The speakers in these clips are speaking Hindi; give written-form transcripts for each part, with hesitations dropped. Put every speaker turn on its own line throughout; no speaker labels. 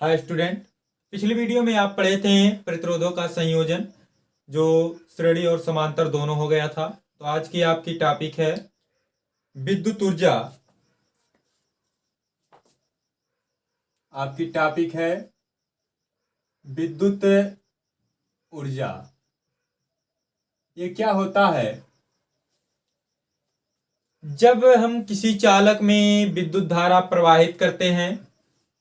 Hi student. पिछली वीडियो में आप पढ़े थे प्रतिरोधों का संयोजन, जो श्रेणी और समांतर दोनों हो गया था। तो आज की आपकी टॉपिक है विद्युत ऊर्जा। आपकी टॉपिक है विद्युत ऊर्जा। ये क्या होता है? जब हम किसी चालक में विद्युत धारा प्रवाहित करते हैं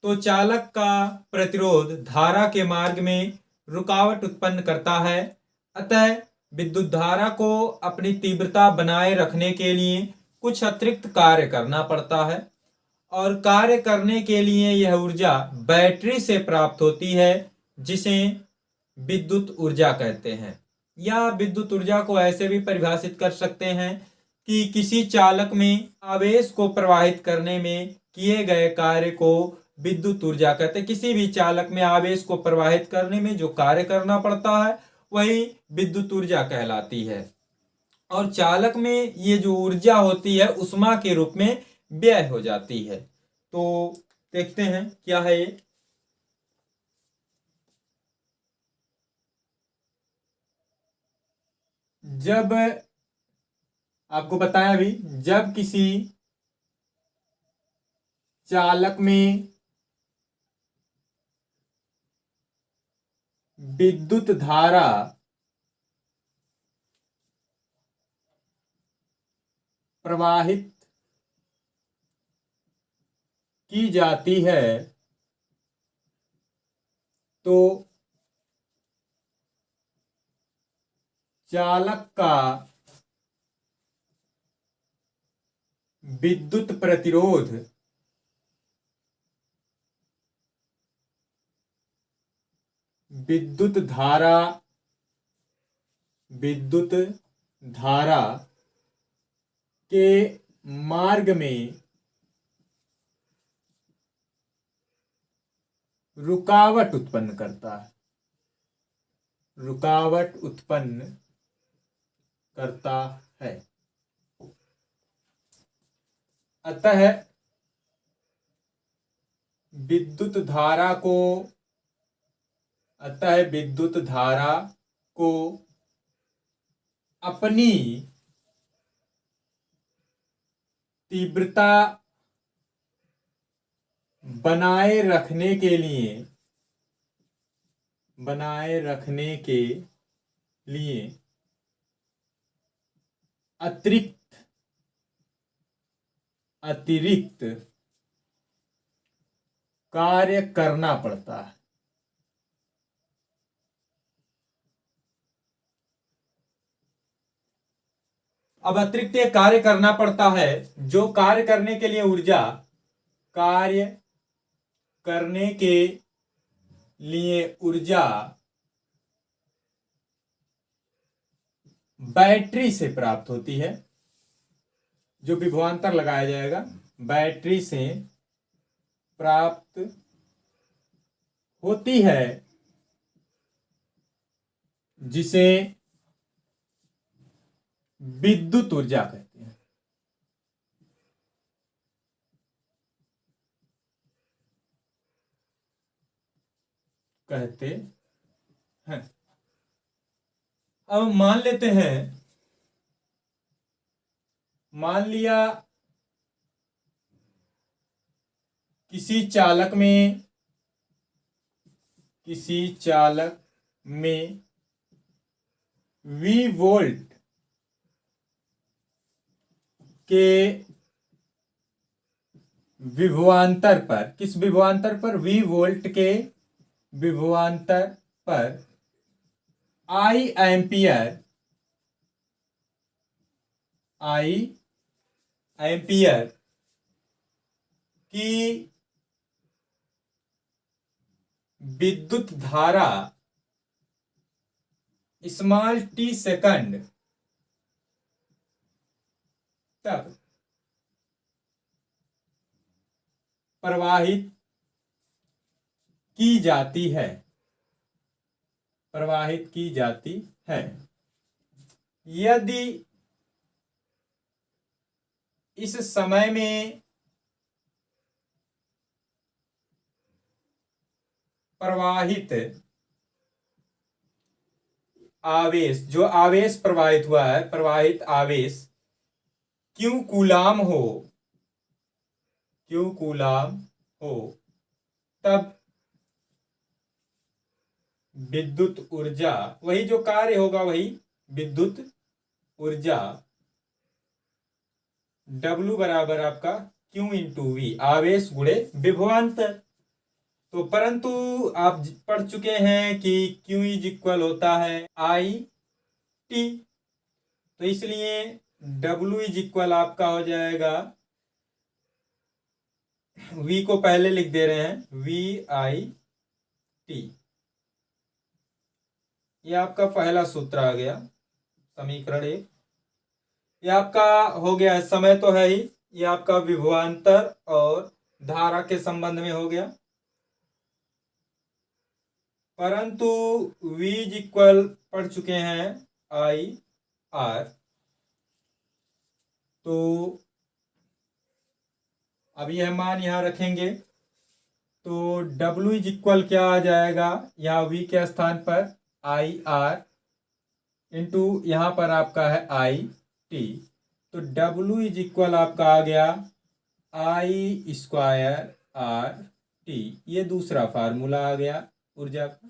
तो चालक का प्रतिरोध धारा के मार्ग में रुकावट उत्पन्न करता है। अतः विद्युत धारा को अपनी तीव्रता बनाए रखने के लिए कुछ अतिरिक्त कार्य करना पड़ता है, और कार्य करने के लिए यह ऊर्जा बैटरी से प्राप्त होती है, जिसे विद्युत ऊर्जा कहते हैं। या विद्युत ऊर्जा को ऐसे भी परिभाषित कर सकते हैं कि किसी चालक में आवेश को प्रवाहित करने में किए गए कार्य को विद्युत ऊर्जा कहते हैं। किसी भी चालक में आवेश को प्रवाहित करने में जो कार्य करना पड़ता है वही विद्युत ऊर्जा कहलाती है। और चालक में ये जो ऊर्जा होती है उष्मा के रूप में व्यय हो जाती है। तो देखते हैं क्या है ये। जब आपको बताया भी, जब किसी चालक में विद्युत धारा प्रवाहित की जाती है तो चालक का विद्युत प्रतिरोध विद्युत धारा के मार्ग में रुकावट उत्पन्न करता है। रुकावट उत्पन्न करता है। अतः विद्युत धारा को अपनी तीव्रता बनाए रखने के लिए अतिरिक्त कार्य करना पड़ता है। अब अतिरिक्त कार्य करना पड़ता है, जो कार्य करने के लिए ऊर्जा बैटरी से प्राप्त होती है। जो विभवांतर लगाया जाएगा बैटरी से प्राप्त होती है, जिसे विद्युत ऊर्जा कहते हैं। अब मान लेते हैं, मान लिया किसी चालक में V वोल्ट के विभवांतर पर, किस विभवांतर पर? V वोल्ट के विभवांतर पर I एम्पियर की विद्युत धारा स्मॉल t सेकंड तक प्रवाहित की जाती है। यदि इस समय में प्रवाहित आवेश, जो आवेश प्रवाहित हुआ है, प्रवाहित आवेश Q कूलाम हो, Q कूलाम हो, तब विद्युत ऊर्जा, वही जो कार्य होगा वही विद्युत ऊर्जा W बराबर आपका Q इंटू वी, आवेश गुणे विभवांतर। तो परंतु आप पढ़ चुके हैं कि Q इज इक्वल होता है आई टी, तो इसलिए W इज इक्वल आपका हो जाएगा, V को पहले लिख दे रहे हैं, वी आई टी। ये आपका पहला सूत्र आ गया, समीकरण 1। ये आपका हो गया, समय तो है ही, ये आपका विभवांतर और धारा के संबंध में हो गया। परंतु V इज इक्वल पढ़ चुके हैं आई आर, तो अब यह मान यहां रखेंगे, तो W इज इक्वल क्या आ जाएगा, यहाँ V के स्थान पर आई आर इंटू यहाँ पर आपका है आई टी, तो W इज इक्वल आपका आ गया आई स्क्वायर आर टी। ये दूसरा फार्मूला आ गया ऊर्जा का,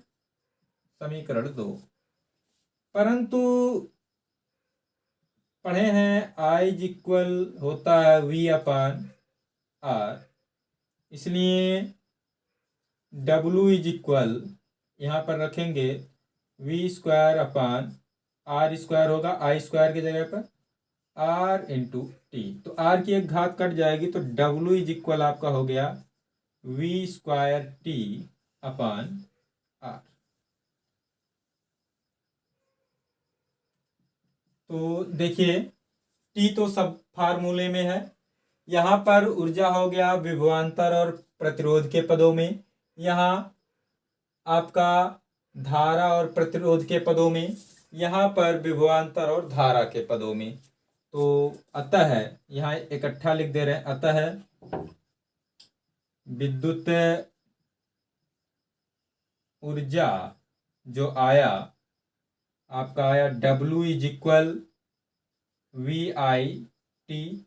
समीकरण 2। परंतु पढ़े हैं आई इज इक्वल होता है V अपान आर, इसलिए W इज इक्वल यहाँ पर रखेंगे V square upon R square होगा, आई स्क्वायर की जगह पर आर इंटू टी, तो आर की एक घात कट जाएगी, तो W इज इक्वल आपका हो गया V square T upon R. तो देखिए टी तो सब फार्मूले में है, यहाँ पर ऊर्जा हो गया विभवांतर और प्रतिरोध के पदों में, यहाँ आपका धारा और प्रतिरोध के पदों में, यहाँ पर विभवांतर और धारा के पदों में। तो अतः यहाँ इकट्ठा लिख दे रहे हैं, अतः विद्युत ऊर्जा जो आया आपका आया W is equal V I T,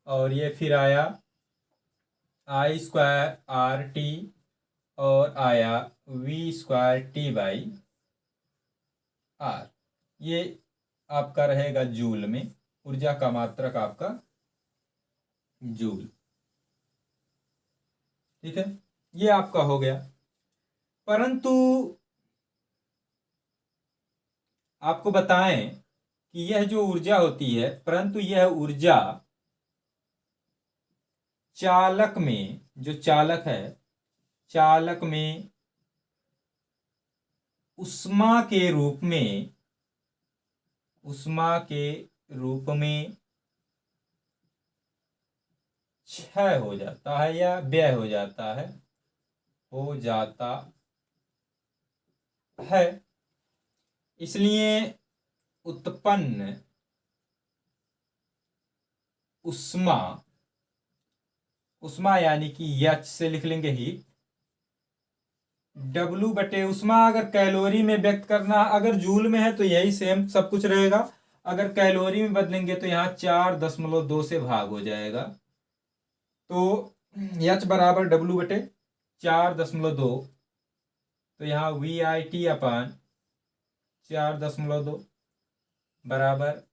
और ये फिर आया आई स्क्वायर आर टी, और आया V square T by R. ये आपका रहेगा जूल में, ऊर्जा का मात्रक आपका जूल, ठीक है, ये आपका हो गया। परंतु आपको बताएं कि यह जो ऊर्जा होती है, परंतु यह ऊर्जा चालक में, जो चालक है, चालक में उष्मा के रूप में, उष्मा के रूप में क्षय हो जाता है या व्यय हो जाता है, हो जाता है। इसलिए उत्पन्न उष्मा, उष्मा यानी कि H से लिख लेंगे हीट, W बटे उष्मा अगर कैलोरी में व्यक्त करना, अगर जूल में है तो यही सेम सब कुछ रहेगा, अगर कैलोरी में बदलेंगे तो यहाँ 4.2 से भाग हो जाएगा, तो H बराबर W बटे 4.2, तो यहाँ वी आई टी अपान 4.2 बराबर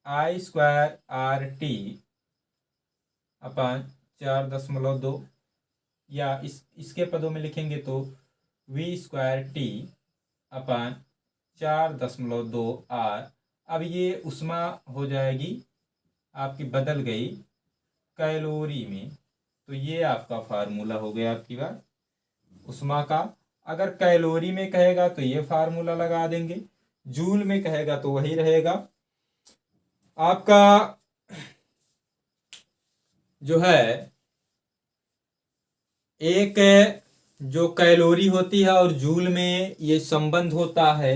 I square R T upon 4.2, या इसके पदों में लिखेंगे तो V square T upon 4.2 R. अब ये उष्मा हो जाएगी आपकी, बदल गई कैलोरी में, तो ये आपका फार्मूला हो गया आपकी बात उष्मा का। अगर कैलोरी में कहेगा तो ये फार्मूला लगा देंगे, जूल में कहेगा तो वही रहेगा आपका। जो है एक जो कैलोरी होती है और जूल में ये संबंध होता है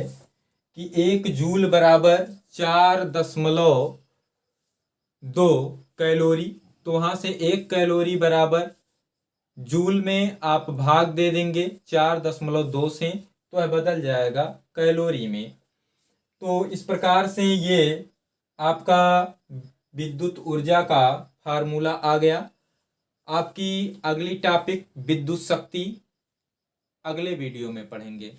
कि 1 जूल बराबर 4.2 कैलोरी, तो वहां से 1 कैलोरी बराबर जूल में आप भाग दे देंगे 4.2 से, तो यह बदल जाएगा कैलोरी में। तो इस प्रकार से ये आपका विद्युत ऊर्जा का फार्मूला आ गया। आपकी अगली टॉपिक विद्युत शक्ति अगले वीडियो में पढ़ेंगे।